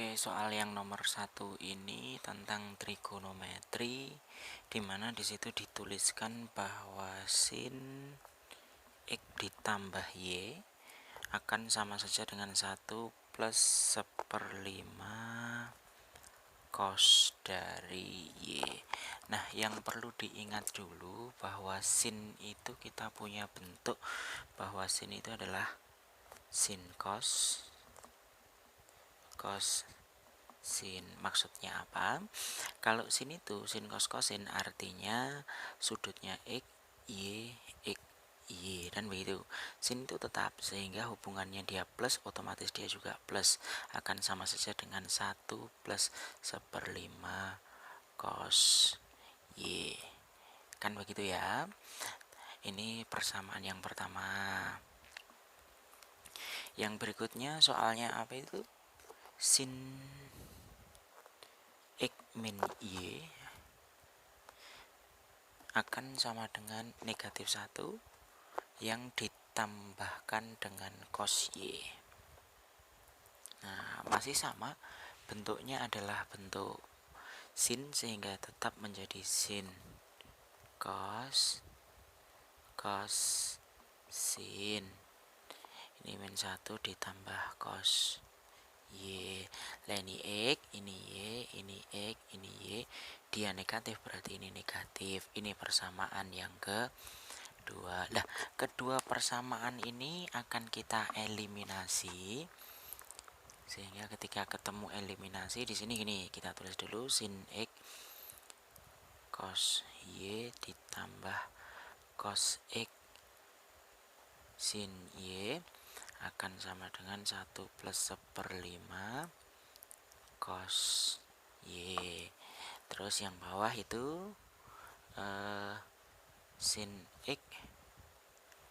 Oke, soal yang nomor satu ini tentang trigonometri, di mana di situ dituliskan bahwa sin X ditambah Y akan sama saja dengan 1 plus 1/5 cos dari Y. Nah, yang perlu diingat dulu bahwa sin itu kita punya bentuk bahwa sin itu adalah sin cos sin. Maksudnya apa? Kalau sin itu sin cos kosin artinya sudutnya X Y X Y, dan begitu. Sin itu tetap, sehingga hubungannya dia plus, otomatis dia juga plus, akan sama saja dengan 1 plus 1/5 cos Y. Kan begitu ya. Ini persamaan yang pertama. Yang berikutnya soalnya apa itu? Sin X min Y akan sama dengan negatif 1 yang ditambahkan dengan cos Y. Nah, masih sama, bentuknya adalah bentuk sin, sehingga tetap menjadi sin cos sin. Ini min 1 ditambah cos Y. Lah ini X, ini Y, ini X, ini Y. Dia negatif, berarti ini negatif. Ini persamaan yang kedua. Nah, kedua persamaan ini akan kita eliminasi. Sehingga ketika ketemu eliminasi di sini gini, kita tulis dulu sin X cos Y ditambah cos X sin Y akan sama dengan 1 plus 1/5 cos Y. Terus yang bawah itu sin X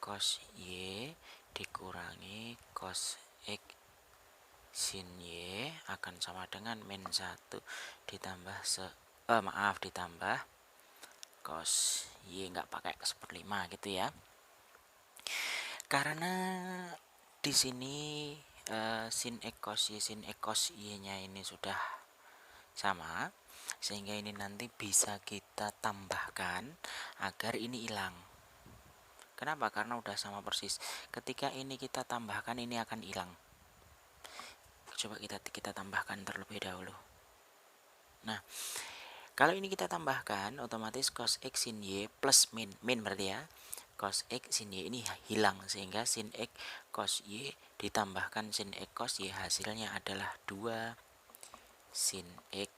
cos Y dikurangi cos X sin Y akan sama dengan min 1 ditambah ditambah cos Y, nggak pakai 1/5 gitu ya. Karena di sini sin X cos Y sin X cos Y-nya ini sudah sama, sehingga ini nanti bisa kita tambahkan agar ini hilang. Kenapa? Karena udah sama persis. Ketika ini kita tambahkan, ini akan hilang. Coba kita tambahkan terlebih dahulu. Nah, kalau ini kita tambahkan, otomatis cos X sin Y plus min berarti ya, cos X sin Y ini hilang, sehingga sin X cos Y ditambahkan sin X cos Y hasilnya adalah 2 sin X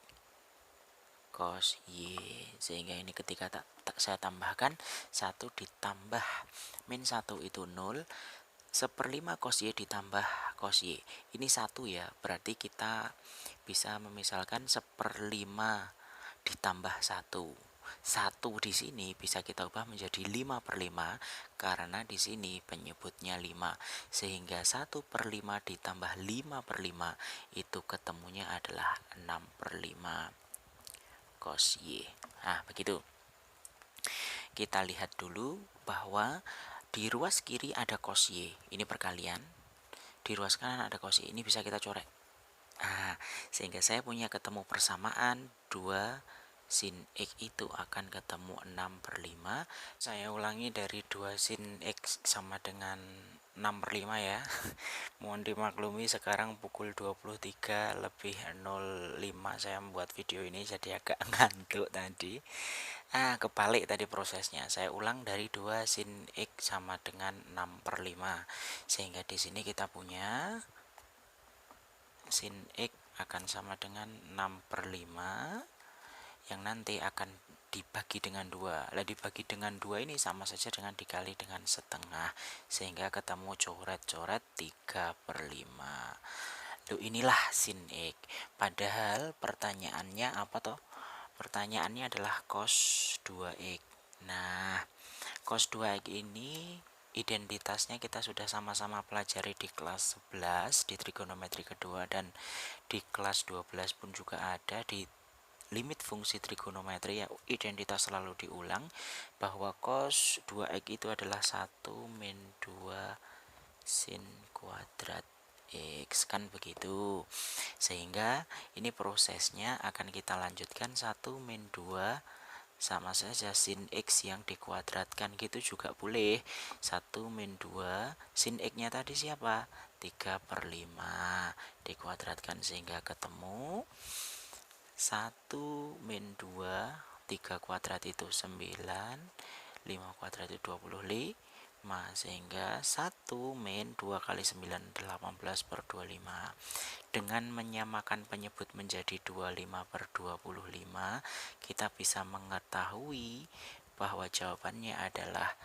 cos Y. Sehingga ini ketika saya tambahkan 1 ditambah min 1 itu 0, 1/5 cos Y ditambah cos Y ini 1 ya, berarti kita bisa memisalkan 1/5 ditambah 1 di sini bisa kita ubah menjadi 5/5 karena di sini penyebutnya 5, sehingga 1/5 ditambah 5/5 itu ketemunya adalah 6/5 cos Y. Nah, begitu. Kita lihat dulu bahwa di ruas kiri ada cos Y, ini perkalian. Di ruas kanan ada cos Y, ini bisa kita coret. Sehingga saya punya ketemu persamaan 2 sin X itu akan ketemu 6/5. Saya ulangi dari 2 sin X sama dengan 6/5 ya. Mohon dimaklumi, sekarang pukul 23:05 saya membuat video ini, jadi agak ngantuk tadi. Kebalik tadi prosesnya. Saya ulang dari 2 sin X sama dengan 6/5. Sehingga di sini kita punya sin X akan sama dengan 6/5 yang nanti akan dibagi dengan 2. Lah, dibagi dengan 2 ini sama saja dengan dikali dengan setengah, sehingga ketemu coret-coret 3/5. Loh, inilah sin X. Padahal pertanyaannya apa toh? Pertanyaannya adalah cos 2X. Nah, cos 2X ini identitasnya kita sudah sama-sama pelajari di kelas 11 di trigonometri kedua, dan di kelas 12 pun juga ada di limit fungsi trigonometri ya. Identitas selalu diulang bahwa cos 2X itu adalah 1 min 2 sin kuadrat X, kan begitu. Sehingga ini prosesnya akan kita lanjutkan 1 min 2 sama saja sin X yang dikuadratkan, gitu juga boleh. 1 min 2 sin X nya tadi siapa? 3/5 dikuadratkan sehingga ketemu 1 min 2, 3 kuadrat itu 9, 5 kuadrat itu 25, sehingga 1 min 2 kali 9 18/25. Dengan menyamakan penyebut menjadi 25/25, kita bisa mengetahui bahwa jawabannya adalah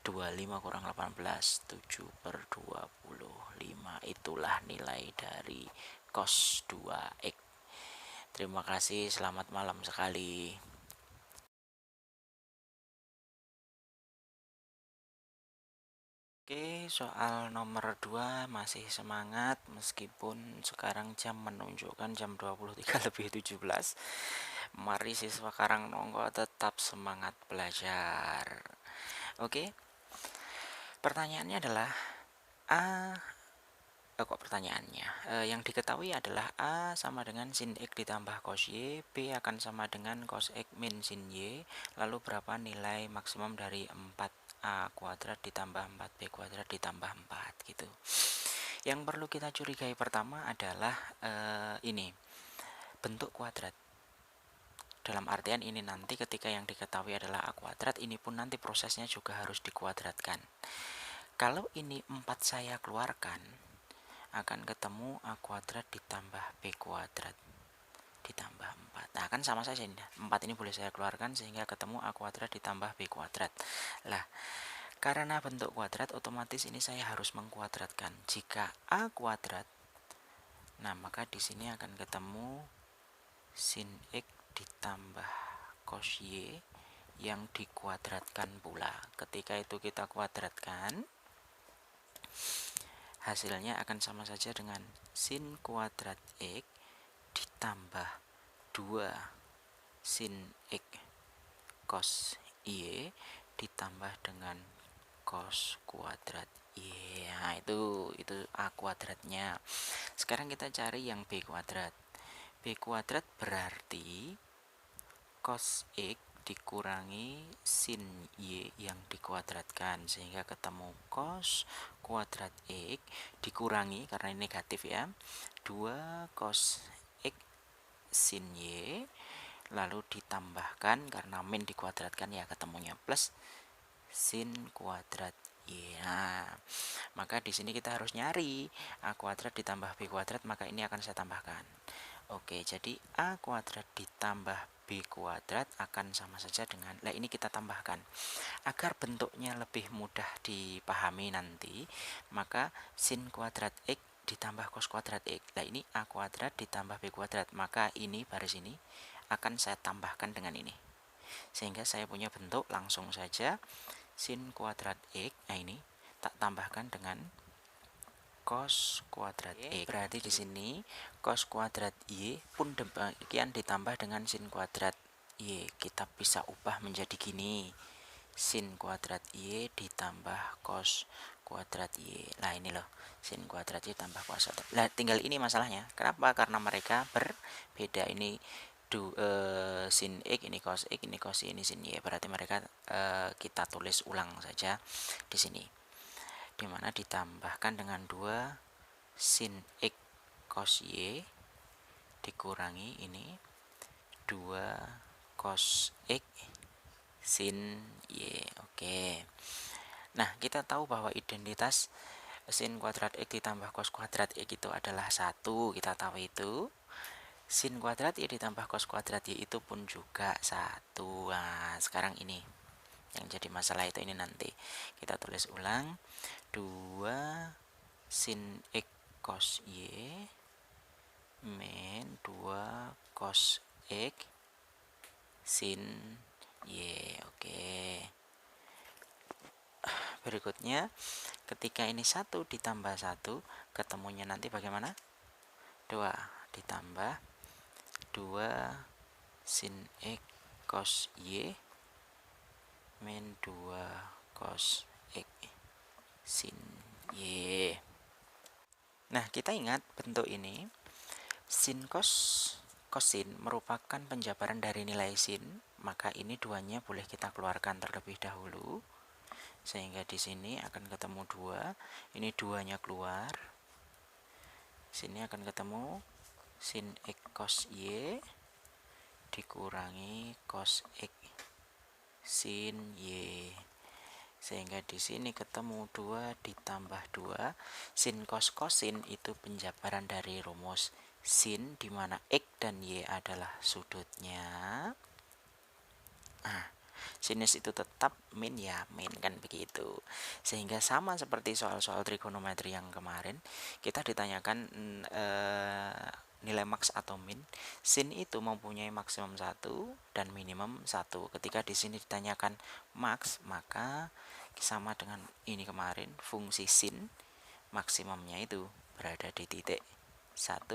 25 kurang 18, 7/25. Itulah nilai dari cos 2x. Terima kasih, selamat malam sekali. Oke, soal nomor 2 masih semangat meskipun sekarang jam menunjukkan jam 23:17. Mari siswa Karangnonggo tetap semangat belajar. Oke. Pertanyaannya adalah yang diketahui adalah A sama dengan sin X ditambah cos Y, B akan sama dengan cos X min sin Y, lalu berapa nilai maksimum dari 4A kuadrat ditambah 4B kuadrat ditambah 4 gitu. Yang perlu kita curigai pertama adalah ini bentuk kuadrat. Dalam artian ini nanti ketika yang diketahui adalah A kuadrat, ini pun nanti prosesnya juga harus dikuadratkan. Kalau ini 4 saya keluarkan, akan ketemu A kuadrat ditambah B kuadrat ditambah 4. Nah, kan sama saja ini. 4 ini boleh saya keluarkan sehingga ketemu A kuadrat ditambah B kuadrat. Lah, karena bentuk kuadrat otomatis ini saya harus mengkuadratkan. Jika A kuadrat, nah maka di sini akan ketemu sin X ditambah cos Y yang dikuadratkan pula. Ketika itu kita kuadratkan, hasilnya akan sama saja dengan sin kuadrat X ditambah 2 sin X cos Y ditambah dengan cos kuadrat Y. Nah, itu A kuadratnya. Sekarang kita cari yang B kuadrat. B kuadrat berarti cos X dikurangi sin Y yang dikuadratkan sehingga ketemu cos kuadrat X dikurangi, karena ini negatif ya, 2 cos X sin Y, lalu ditambahkan karena min dikuadratkan ya ketemunya plus sin kuadrat Y. Nah, maka di sini kita harus nyari A kuadrat ditambah B kuadrat, maka ini akan saya tambahkan. Oke, jadi A kuadrat ditambah B kuadrat akan sama saja dengan, nah ini kita tambahkan. Agar bentuknya lebih mudah dipahami nanti, maka sin kuadrat X ditambah cos kuadrat X. Nah ini A kuadrat ditambah B kuadrat, maka ini baris ini akan saya tambahkan dengan ini. Sehingga saya punya bentuk langsung saja sin kuadrat X, nah ini tak tambahkan dengan cos kuadrat X. Berarti di sini cos kuadrat Y pun demikian ditambah dengan sin kuadrat Y. Kita bisa ubah menjadi gini. Sin kuadrat Y ditambah cos kuadrat Y. Nah, ini loh, sin kuadrat Y tambah cos kuadrat. Nah, tinggal ini masalahnya. Kenapa? Karena mereka berbeda. Ini sin X, ini cos X, ini cos Y, ini sin Y. Berarti mereka kita tulis ulang saja di sini, dimana ditambahkan dengan 2 sin X cos Y dikurangi ini 2 cos X sin Y. Oke. Nah, kita tahu bahwa identitas sin kuadrat X ditambah cos kuadrat X itu adalah 1. Kita tahu itu. Sin kuadrat Y ditambah cos kuadrat Y itu pun juga 1. Nah, sekarang ini yang jadi masalah itu ini nanti. Kita tulis ulang. 2 sin X cos Y min 2 cos X sin Y. Oke. Berikutnya, ketika ini 1 ditambah 1, ketemunya nanti bagaimana? 2 ditambah 2 sin X cos Y min 2 cos X sin Y. Nah, kita ingat bentuk ini sin cos kosin merupakan penjabaran dari nilai sin, maka ini duanya boleh kita keluarkan terlebih dahulu. Sehingga di sini akan ketemu 2, ini duanya keluar. Sini akan ketemu sin X cos Y dikurangi cos X sin Y. Sehingga di sini ketemu 2 ditambah 2. Sin cos kosin itu penjabaran dari rumus sin, di mana X dan Y adalah sudutnya. Nah, sinus itu tetap min ya, min kan begitu. Sehingga sama seperti soal-soal trigonometri yang kemarin, kita ditanyakan nilai max atau min. Sin itu mempunyai maksimum 1 dan minimum 1. Ketika di sini ditanyakan max, maka sama dengan ini kemarin, fungsi sin maksimumnya itu berada di titik 1,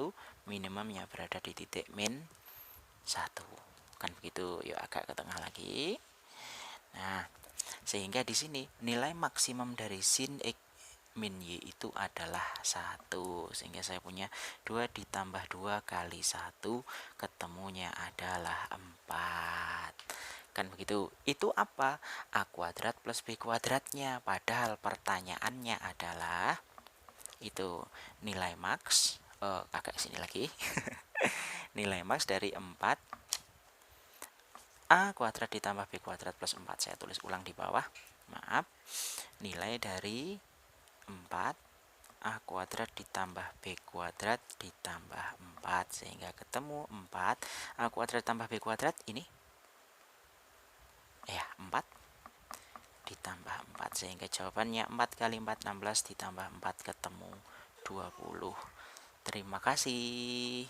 minimumnya berada di titik min 1. Kan begitu. Yuk agak ke tengah lagi. Nah, sehingga di sini nilai maksimum dari sin X min Y itu adalah 1. Sehingga saya punya 2 ditambah 2 kali 1, ketemunya adalah 4. Kan begitu. Itu apa? A kuadrat plus B kuadratnya. Padahal pertanyaannya adalah itu nilai max, agak sini lagi. Nilai max dari 4 A kuadrat ditambah B kuadrat plus 4. Saya tulis ulang di bawah, maaf. Nilai dari 4 A kuadrat ditambah B kuadrat ditambah 4. Sehingga ketemu 4 A kuadrat tambah B kuadrat ini ya 4 ditambah 4. Sehingga jawabannya 4 kali 4 16 ditambah 4 ketemu 20. Terima kasih.